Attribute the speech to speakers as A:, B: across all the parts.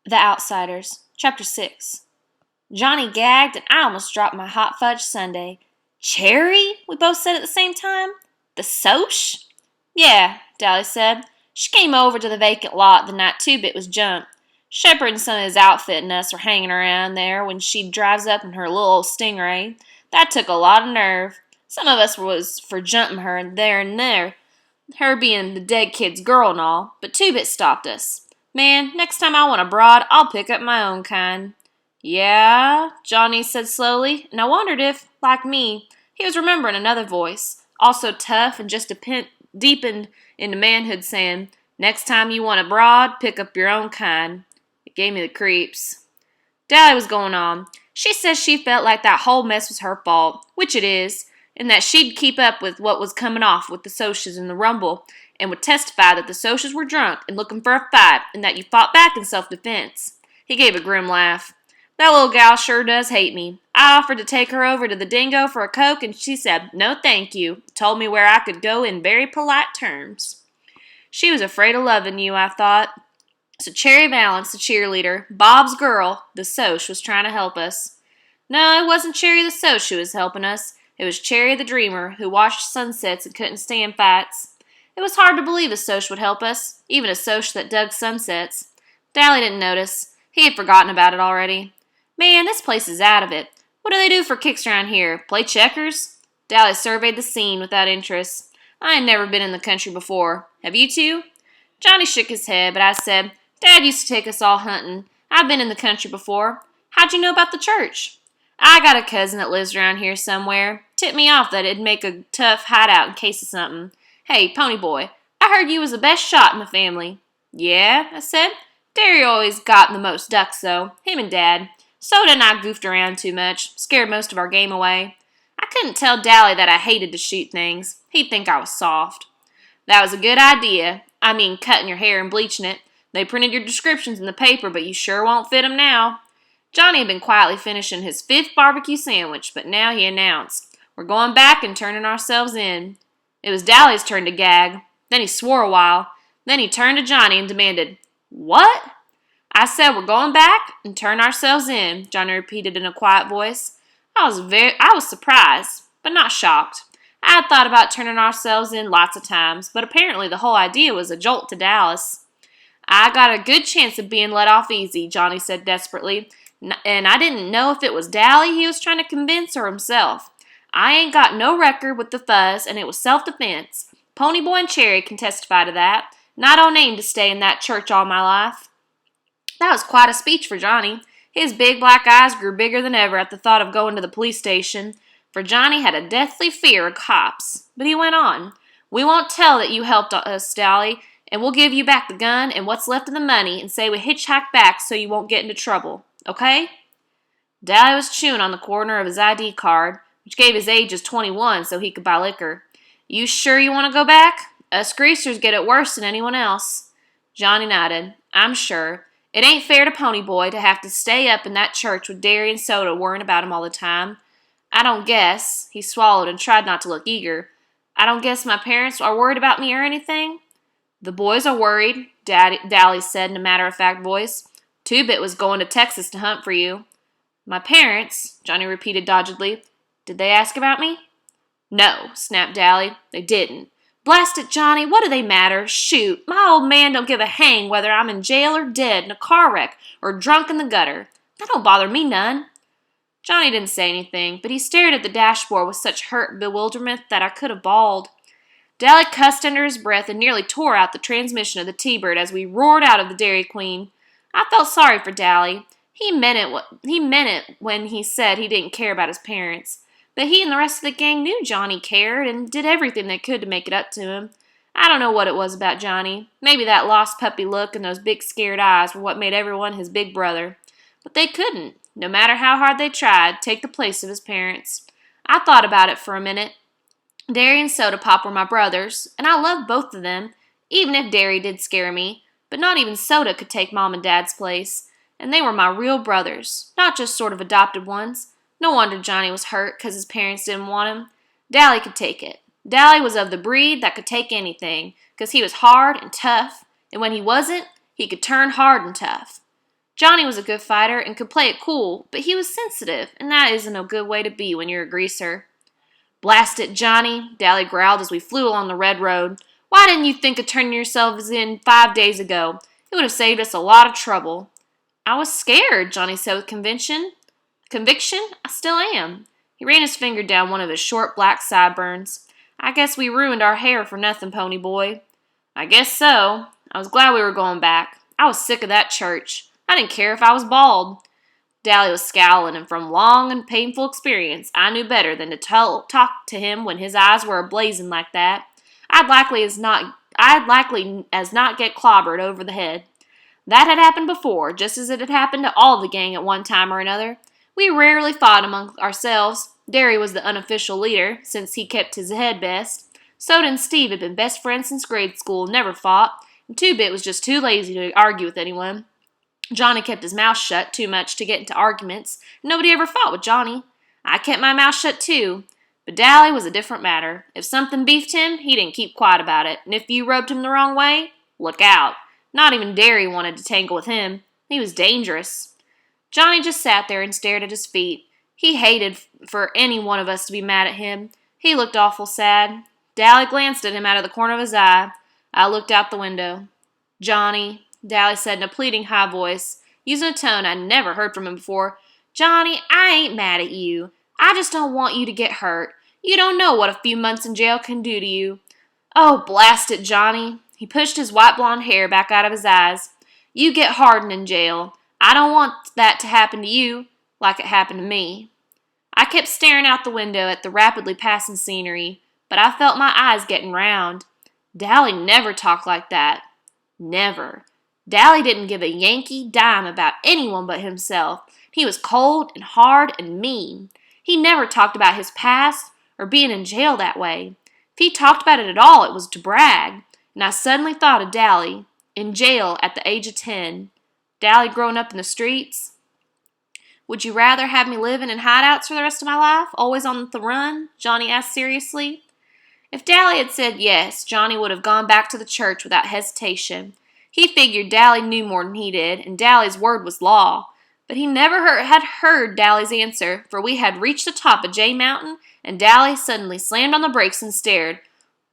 A: The Outsiders, Chapter 6. Johnny gagged, and I almost dropped my hot fudge sundae. Cherry? We both said at the same time. The Soch? Yeah, Dally said. She came over to the vacant lot the night Two-Bit was jumped. Shepard and some of his outfit and us were hanging around there when she drives up in her little old Stingray. That took a lot of nerve. Some of us was for jumping her and there, her being the dead kid's girl and all, but Two-Bit stopped us. Man, next time I want a broad, I'll pick up my own kind. Yeah, Johnny said slowly, and I wondered if, like me, he was remembering another voice, also tough and just deepened into manhood, saying, Next time you want a broad, pick up your own kind. It gave me the creeps. Dally was going on. She says she felt like that whole mess was her fault, which it is, and that she'd keep up with what was coming off with the Socs in the rumble, and would testify that the Socs were drunk and looking for a fight, and that you fought back in self-defense. He gave a grim laugh. That little gal sure does hate me. I offered to take her over to the Dingo for a Coke, and she said, no thank you. Told me where I could go in very polite terms. She was afraid of loving you, I thought. So Cherry Valance, the cheerleader, Bob's girl, the Soc, was trying to help us. No, it wasn't Cherry the Soc who was helping us. It was Cherry the Dreamer, who watched sunsets and couldn't stand fights. It was hard to believe a Soc would help us, even a Soc that dug sunsets. Dally didn't notice. He had forgotten about it already. Man, this place is out of it. What do they do for kicks around here? Play checkers? Dally surveyed the scene without interest. I had never been in the country before. Have you two? Johnny shook his head, but I said, Dad used to take us all hunting. I've been in the country before. How'd you know about the church? I got a cousin that lives around here somewhere. Tipped me off that it'd make a tough hideout in case of something. Hey, Pony Boy, I heard you was the best shot in the family. Yeah, I said. Derry always got the most ducks, though. Him and Dad. Soda and I goofed around too much. Scared most of our game away. I couldn't tell Dally that I hated to shoot things. He'd think I was soft. That was a good idea. I mean, cutting your hair and bleaching it. They printed your descriptions in the paper, but you sure won't fit 'em now. Johnny had been quietly finishing his 5th barbecue sandwich, but now he announced, We're going back and turning ourselves in. It was Dally's turn to gag. Then he swore a while. Then he turned to Johnny and demanded, What? I said we're going back and turn ourselves in, Johnny repeated in a quiet voice. I was surprised, but not shocked. I had thought about turning ourselves in lots of times, but apparently the whole idea was a jolt to Dallas. I got a good chance of being let off easy, Johnny said desperately, and I didn't know if it was Dally he was trying to convince or himself. I ain't got no record with the fuzz, and it was self-defense. Pony Boy and Cherry can testify to that, and I don't aim to stay in that church all my life. That was quite a speech for Johnny. His big black eyes grew bigger than ever at the thought of going to the police station, for Johnny had a deathly fear of cops. But he went on. We won't tell that you helped us, Dally, and we'll give you back the gun and what's left of the money and say we hitchhiked back so you won't get into trouble. Okay? Dally was chewing on the corner of his ID card, which gave his age as 21 so he could buy liquor. You sure you want to go back? Us greasers get it worse than anyone else. Johnny nodded. I'm sure. It ain't fair to Pony Boy to have to stay up in that church with Derry and Soda worrying about him all the time. I don't guess, he swallowed and tried not to look eager, I don't guess my parents are worried about me or anything? The boys are worried, Dally said in a matter-of-fact voice. Two-Bit was going to Texas to hunt for you. My parents, Johnny repeated doggedly. Did they ask about me? No, snapped Dally. They didn't. Blast it, Johnny, what do they matter? Shoot, my old man don't give a hang whether I'm in jail or dead in a car wreck or drunk in the gutter. That don't bother me none. Johnny didn't say anything, but he stared at the dashboard with such hurt and bewilderment that I could have bawled. Dally cussed under his breath and nearly tore out the transmission of the T-Bird as we roared out of the Dairy Queen. I felt sorry for Dally. He meant it when he said he didn't care about his parents. But he and the rest of the gang knew Johnny cared and did everything they could to make it up to him. I don't know what it was about Johnny. Maybe that lost puppy look and those big scared eyes were what made everyone his big brother. But they couldn't, no matter how hard they tried, take the place of his parents. I thought about it for a minute. Derry and Soda Pop were my brothers, and I loved both of them, even if Derry did scare me. But not even Soda could take Mom and Dad's place. And they were my real brothers, not just sort of adopted ones. No wonder Johnny was hurt because his parents didn't want him. Dally could take it. Dally was of the breed that could take anything, because he was hard and tough, and when he wasn't, he could turn hard and tough. Johnny was a good fighter and could play it cool, but he was sensitive, and that isn't a good way to be when you're a greaser. Blast it, Johnny, Dally growled as we flew along the red road. Why didn't you think of turning yourselves in 5 days ago? It would have saved us a lot of trouble. I was scared, Johnny said with conviction. Conviction? I still am. He ran his finger down one of his short black sideburns. I guess we ruined our hair for nothing, pony boy. I guess so. I was glad we were going back. I was sick of that church. I didn't care if I was bald. Dally was scowling, and from long and painful experience, I knew better than to talk to him when his eyes were ablazing like that. I'd likely as not get clobbered over the head. That had happened before, just as it had happened to all the gang at one time or another. We rarely fought among ourselves. Derry was the unofficial leader, since he kept his head best. Soda and Steve had been best friends since grade school, never fought, and Two-Bit was just too lazy to argue with anyone. Johnny kept his mouth shut too much to get into arguments, and nobody ever fought with Johnny. I kept my mouth shut too, but Dally was a different matter. If something beefed him, he didn't keep quiet about it, and if you rubbed him the wrong way, look out. Not even Derry wanted to tangle with him. He was dangerous. Johnny just sat there and stared at his feet. He hated for any one of us to be mad at him. He looked awful sad. Dally glanced at him out of the corner of his eye. I looked out the window. Johnny, Dally said in a pleading high voice, using a tone I'd never heard from him before. Johnny, I ain't mad at you. I just don't want you to get hurt. You don't know what a few months in jail can do to you. Oh, blast it, Johnny. He pushed his white blonde hair back out of his eyes. You get hardened in jail. I don't want that to happen to you like it happened to me. I kept staring out the window at the rapidly passing scenery, but I felt my eyes getting round. Dally never talked like that. Never. Dally didn't give a Yankee dime about anyone but himself. He was cold and hard and mean. He never talked about his past or being in jail that way. If he talked about it at all, it was to brag. And I suddenly thought of Dally, in jail at the age of 10. Dally growing up in the streets. Would you rather have me living in hideouts for the rest of my life, always on the run? Johnny asked seriously. If Dally had said yes, Johnny would have gone back to the church without hesitation. He figured Dally knew more than he did, and Dally's word was law. But he never had heard Dally's answer, for we had reached the top of J Mountain, and Dally suddenly slammed on the brakes and stared.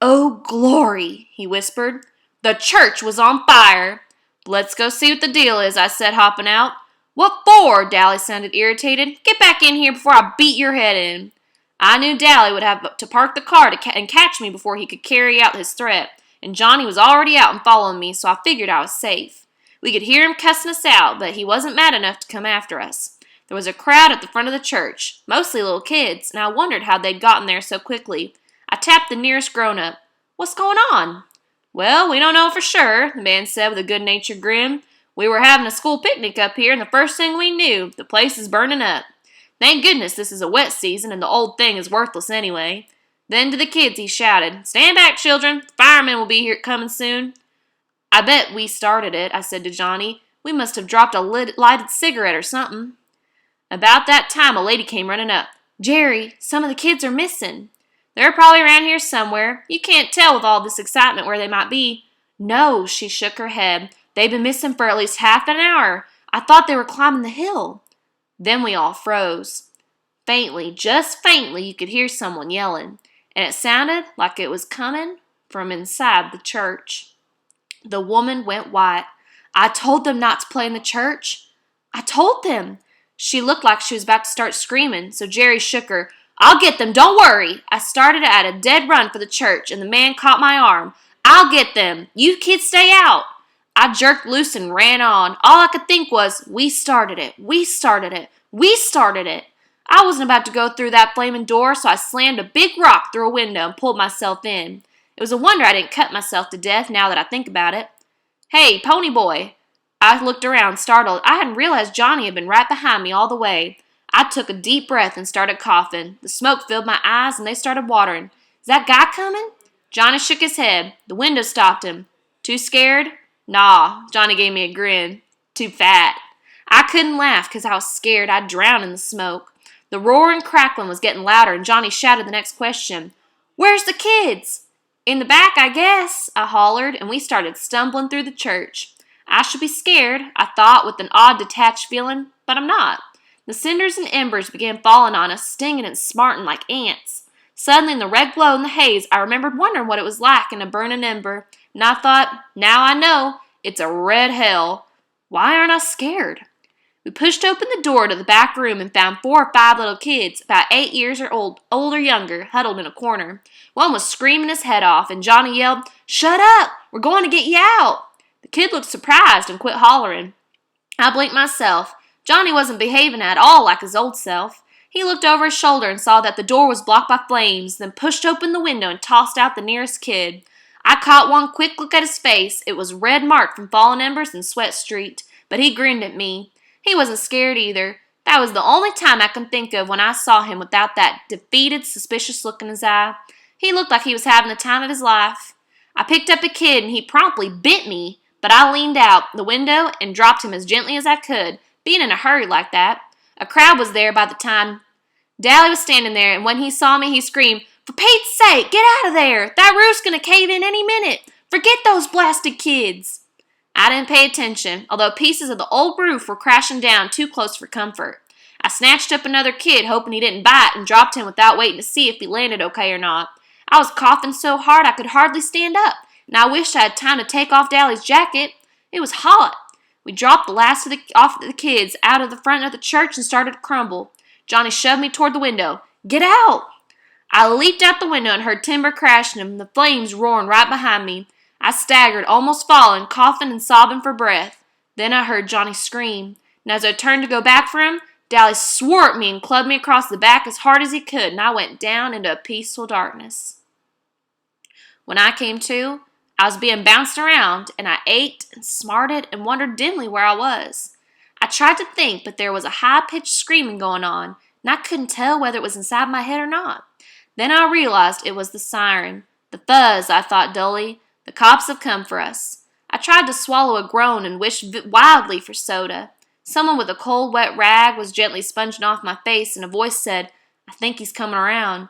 A: Oh, glory, he whispered. The church was on fire. Let's go see what the deal is, I said, hopping out. What for? Dally sounded irritated. Get back in here before I beat your head in. I knew Dally would have to park the car and catch me before he could carry out his threat, and Johnny was already out and following me, so I figured I was safe. We could hear him cussing us out, but he wasn't mad enough to come after us. There was a crowd at the front of the church, mostly little kids, and I wondered how they'd gotten there so quickly. I tapped the nearest grown-up. What's going on? Well, we don't know for sure, the man said with a good-natured grin. We were having a school picnic up here, and the first thing we knew, the place is burning up. Thank goodness this is a wet season, and the old thing is worthless anyway. Then to the kids he shouted, Stand back, children. The firemen will be here coming soon. I bet we started it, I said to Johnny. We must have dropped a lighted cigarette or something. About that time a lady came running up. Jerry, some of the kids are missing. They're probably around here somewhere. You can't tell with all this excitement where they might be. No, she shook her head. They've been missing for at least half an hour. I thought they were climbing the hill. Then we all froze. Faintly, just faintly, you could hear someone yelling, and it sounded like it was coming from inside the church. The woman went white. I told them not to play in the church. I told them. She looked like she was about to start screaming, so Jerry shook her. I'll get them, don't worry. I started at a dead run for the church, and the man caught my arm. I'll get them. You kids stay out. I jerked loose and ran on. All I could think was, we started it. We started it. We started it. I wasn't about to go through that flaming door, so I slammed a big rock through a window and pulled myself in. It was a wonder I didn't cut myself to death now that I think about it. Hey, pony boy. I looked around, startled. I hadn't realized Johnny had been right behind me all the way. I took a deep breath and started coughing. The smoke filled my eyes and they started watering. Is that guy coming? Johnny shook his head. The window stopped him. Too scared? Nah, Johnny gave me a grin. Too fat. I couldn't laugh because I was scared I'd drown in the smoke. The roar and crackling was getting louder, and Johnny shouted the next question. Where's the kids? In the back, I guess, I hollered, and we started stumbling through the church. I should be scared, I thought with an odd detached feeling, but I'm not. The cinders and embers began falling on us, stinging and smarting like ants. Suddenly, in the red glow and the haze, I remembered wondering what it was like in a burning ember, and I thought, now I know, it's a red hell. Why aren't I scared? We pushed open the door to the back room and found 4 or 5 little kids, about 8 years old or younger, huddled in a corner. One was screaming his head off, and Johnny yelled, "Shut up! We're going to get you out!" The kid looked surprised and quit hollering. I blinked myself. Johnny wasn't behaving at all like his old self. He looked over his shoulder and saw that the door was blocked by flames, then pushed open the window and tossed out the nearest kid. I caught one quick look at his face. It was red marked from fallen embers and sweat streaked, but he grinned at me. He wasn't scared either. That was the only time I can think of when I saw him without that defeated, suspicious look in his eye. He looked like he was having the time of his life. I picked up a kid and he promptly bit me, but I leaned out the window and dropped him as gently as I could, being in a hurry like that. A crowd was there by the time. Dally was standing there, and when he saw me, he screamed, "For Pete's sake, get out of there! That roof's going to cave in any minute! Forget those blasted kids!" I didn't pay attention, although pieces of the old roof were crashing down too close for comfort. I snatched up another kid, hoping he didn't bite, and dropped him without waiting to see if he landed okay or not. I was coughing so hard I could hardly stand up, and I wished I had time to take off Dally's jacket. It was hot. We dropped the last of the kids out of the front of the church and started to crumble. Johnny shoved me toward the window. "Get out!" I leaped out the window and heard timber crashing and the flames roaring right behind me. I staggered, almost falling, coughing and sobbing for breath. Then I heard Johnny scream, and as I turned to go back for him, Dally swore at me and clubbed me across the back as hard as he could, and I went down into a peaceful darkness. When I came to, I was being bounced around, and I ached and smarted and wondered dimly where I was. I tried to think, but there was a high-pitched screaming going on, and I couldn't tell whether it was inside my head or not. Then I realized it was the siren. The fuzz, I thought dully. The cops have come for us. I tried to swallow a groan and wished wildly for soda. Someone with a cold, wet rag was gently sponging off my face, and a voice said, "I think he's coming around."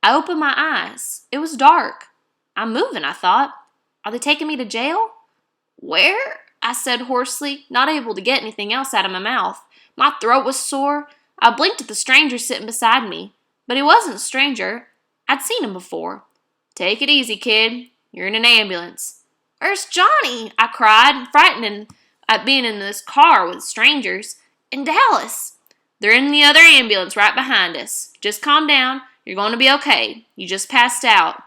A: I opened my eyes. It was dark. I'm moving, I thought. Are they taking me to jail? "Where?" I said hoarsely, not able to get anything else out of my mouth. My throat was sore. I blinked at the stranger sitting beside me. But he wasn't a stranger. I'd seen him before. "Take it easy, kid. You're in an ambulance." "Where's Johnny?" I cried, frightened at being in this car with strangers. "And Dallas?" "They're in the other ambulance right behind us. Just calm down. You're going to be okay. You just passed out."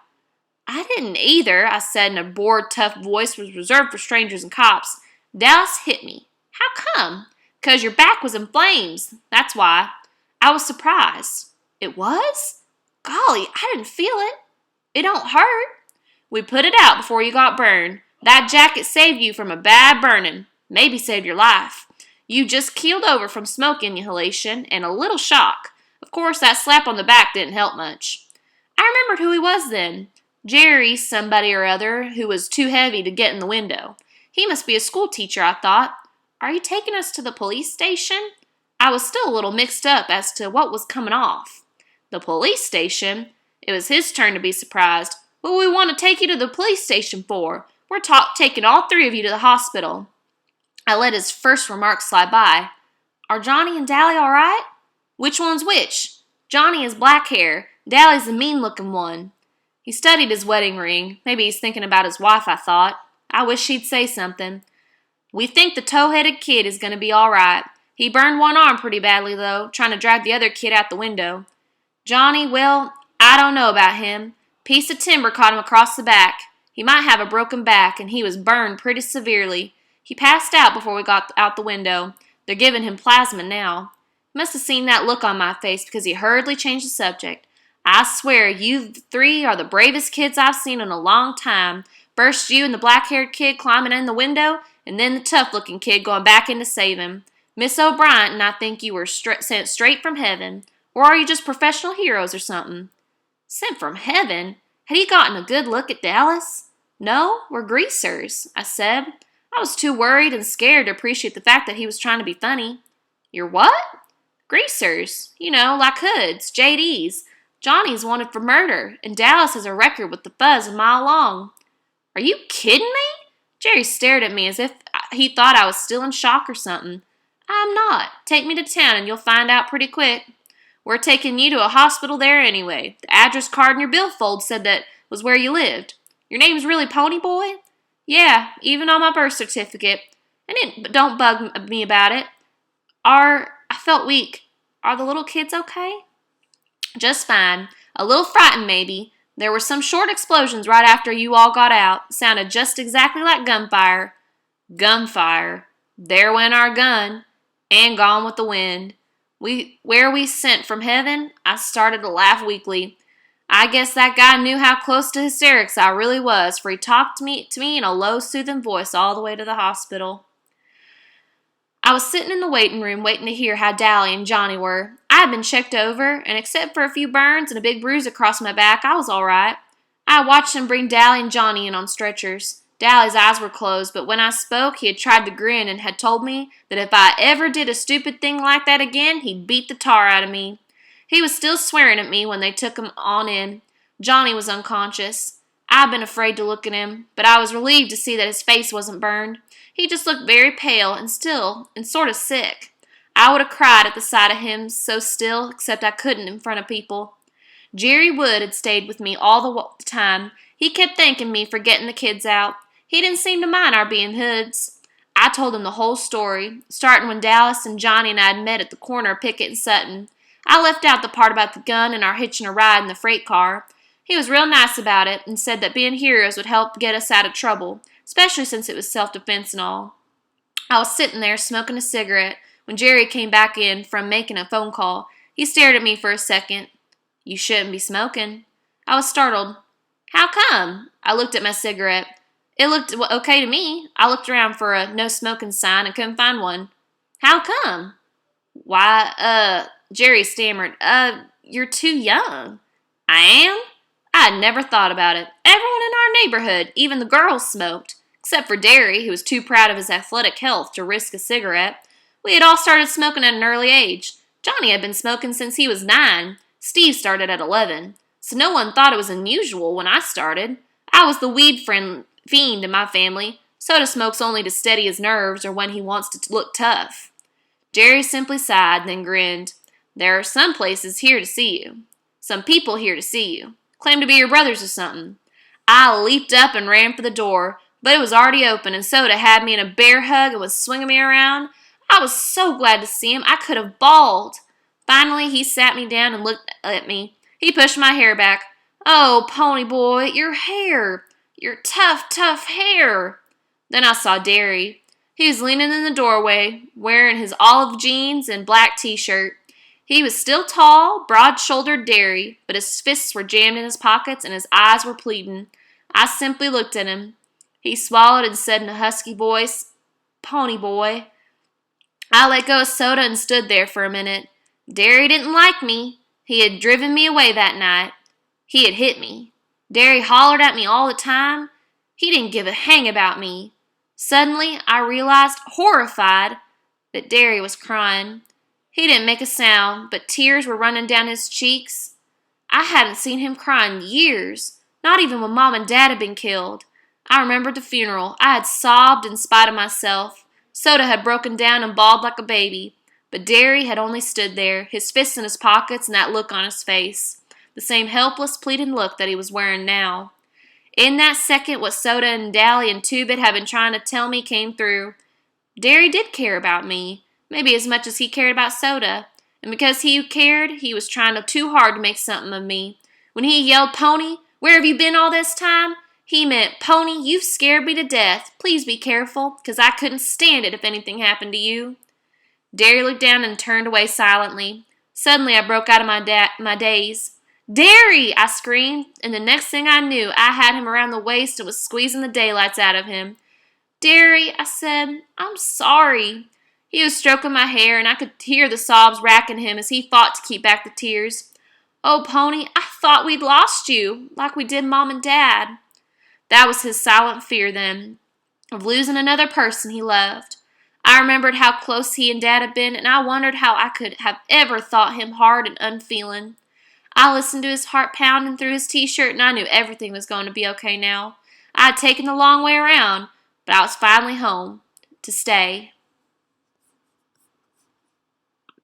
A: "I didn't either," I said in a bored, tough voice was reserved for strangers and cops. "Dallas hit me." "How come?" "'Cause your back was in flames. That's why." I was surprised. "It was? Golly, I didn't feel it. It don't hurt." "We put it out before you got burned. That jacket saved you from a bad burning. Maybe saved your life. You just keeled over from smoke inhalation and a little shock. Of course, that slap on the back didn't help much." I remembered who he was then. Jerry somebody or other who was too heavy to get in the window. He must be a school teacher, I thought. "Are you taking us to the police station?" I was still a little mixed up as to what was coming off. The police station? It was his turn to be surprised. "What do we want to take you to the police station for? We're taking all 3 of you to the hospital." I let his first remark slide by. "Are Johnny and Dally all right?" "Which one's which?" "Johnny has black hair. Dally's the mean-looking one." He studied his wedding ring. Maybe he's thinking about his wife, I thought. I wish he'd say something. "We think the tow-headed kid is going to be all right. He burned one arm pretty badly, though, trying to drag the other kid out the window. Johnny, well, I don't know about him. Piece of timber caught him across the back. He might have a broken back, and he was burned pretty severely. He passed out before we got out the window. They're giving him plasma now." Must have seen that look on my face because he hurriedly changed the subject. "I swear you 3 are the bravest kids I've seen in a long time. First you and the black-haired kid climbing in the window, and then the tough-looking kid going back in to save him. Miss O'Brien and I think you were sent straight from heaven. Or are you just professional heroes or something?" Sent from heaven? Had he gotten a good look at Dallas? "No, we're greasers," I said. I was too worried and scared to appreciate the fact that he was trying to be funny. "You're what?" "Greasers. You know, like hoods, JDs. Johnny's wanted for murder, and Dallas has a record with the fuzz a mile long." "Are you kidding me?" Jerry stared at me as if he thought I was still in shock or something. I'm not. Take me to town and you'll find out pretty quick. We're taking you to a hospital there anyway. The address card in your billfold said that was where you lived. Your name's really Pony Boy? Yeah, even on my birth certificate. But don't bug me about it. I felt weak. Are the little kids okay? Just fine. A little frightened, maybe. There were some short explosions right after you all got out. Sounded just exactly like gunfire. Gunfire. There went our gun. And gone with the wind. Where we sent from heaven, I started to laugh weakly. I guess that guy knew how close to hysterics I really was, for he talked to me in a low, soothing voice all the way to the hospital. I was sitting in the waiting room waiting to hear how Dally and Johnny were. I had been checked over, and except for a few burns and a big bruise across my back, I was all right. I watched them bring Dally and Johnny in on stretchers. Dally's eyes were closed, but when I spoke, he had tried to grin and had told me that if I ever did a stupid thing like that again, he'd beat the tar out of me. He was still swearing at me when they took him on in. Johnny was unconscious. I'd been afraid to look at him, but I was relieved to see that his face wasn't burned. He just looked very pale and still and sort of sick. I would have cried at the sight of him so still, except I couldn't in front of people. Jerry Wood had stayed with me all the time. He kept thanking me for getting the kids out. He didn't seem to mind our being hoods. I told him the whole story, starting when Dallas and Johnny and I had met at the corner of Pickett and Sutton. I left out the part about the gun and our hitching a ride in the freight car. He was real nice about it and said that being heroes would help get us out of trouble, especially since it was self-defense and all. I was sitting there smoking a cigarette when Jerry came back in from making a phone call. He stared at me for a second. You shouldn't be smoking. I was startled. How come? I looked at my cigarette. It looked okay to me. I looked around for a no smoking sign and couldn't find one. How come? Why, Jerry stammered. You're too young. I am? I had never thought about it. Everyone in our neighborhood, even the girls, smoked, except for Derry, who was too proud of his athletic health to risk a cigarette. We had all started smoking at an early age. Johnny had been smoking since he was 9. Steve started at 11. So no one thought it was unusual when I started. I was the weed fiend in my family. Soda smokes only to steady his nerves or when he wants to look tough. Jerry simply sighed, then grinned. There are some places here to see you. Some people here to see you. Claim to be your brothers or something. I leaped up and ran for the door, but it was already open and Soda had me in a bear hug and was swinging me around. I was so glad to see him, I could have bawled. Finally, he sat me down and looked at me. He pushed my hair back. Oh, Pony Boy, your hair. Your tough, tough hair. Then I saw Derry. He was leaning in the doorway, wearing his olive jeans and black t-shirt. He was still tall, broad-shouldered Derry, but his fists were jammed in his pockets and his eyes were pleading. I simply looked at him. He swallowed and said in a husky voice, Pony Boy. I let go of Soda and stood there for a minute. Derry didn't like me. He had driven me away that night. He had hit me. Derry hollered at me all the time. He didn't give a hang about me. Suddenly, I realized, horrified, that Derry was crying. He didn't make a sound, but tears were running down his cheeks. I hadn't seen him cry in years, not even when Mom and Dad had been killed. I remembered the funeral. I had sobbed in spite of myself. Soda had broken down and bawled like a baby, but Derry had only stood there, his fists in his pockets and that look on his face. The same helpless, pleading look that he was wearing now. In that second, what Soda and Dally and Two-Bit had been trying to tell me came through. Derry did care about me, maybe as much as he cared about Soda. And because he cared, he was trying too hard to make something of me. When he yelled, Pony, where have you been all this time? He meant, Pony, you've scared me to death. Please be careful, 'cause I couldn't stand it if anything happened to you. Derry looked down and turned away silently. Suddenly, I broke out of my daze. Derry! I screamed, and the next thing I knew, I had him around the waist and was squeezing the daylights out of him. Derry, I said, I'm sorry. He was stroking my hair, and I could hear the sobs racking him as he fought to keep back the tears. Oh, Pony, I thought we'd lost you, like we did Mom and Dad. That was his silent fear then, of losing another person he loved. I remembered how close he and Dad had been, and I wondered how I could have ever thought him hard and unfeeling. I listened to his heart pounding through his t-shirt, and I knew everything was going to be okay now. I had taken the long way around, but I was finally home. to stay.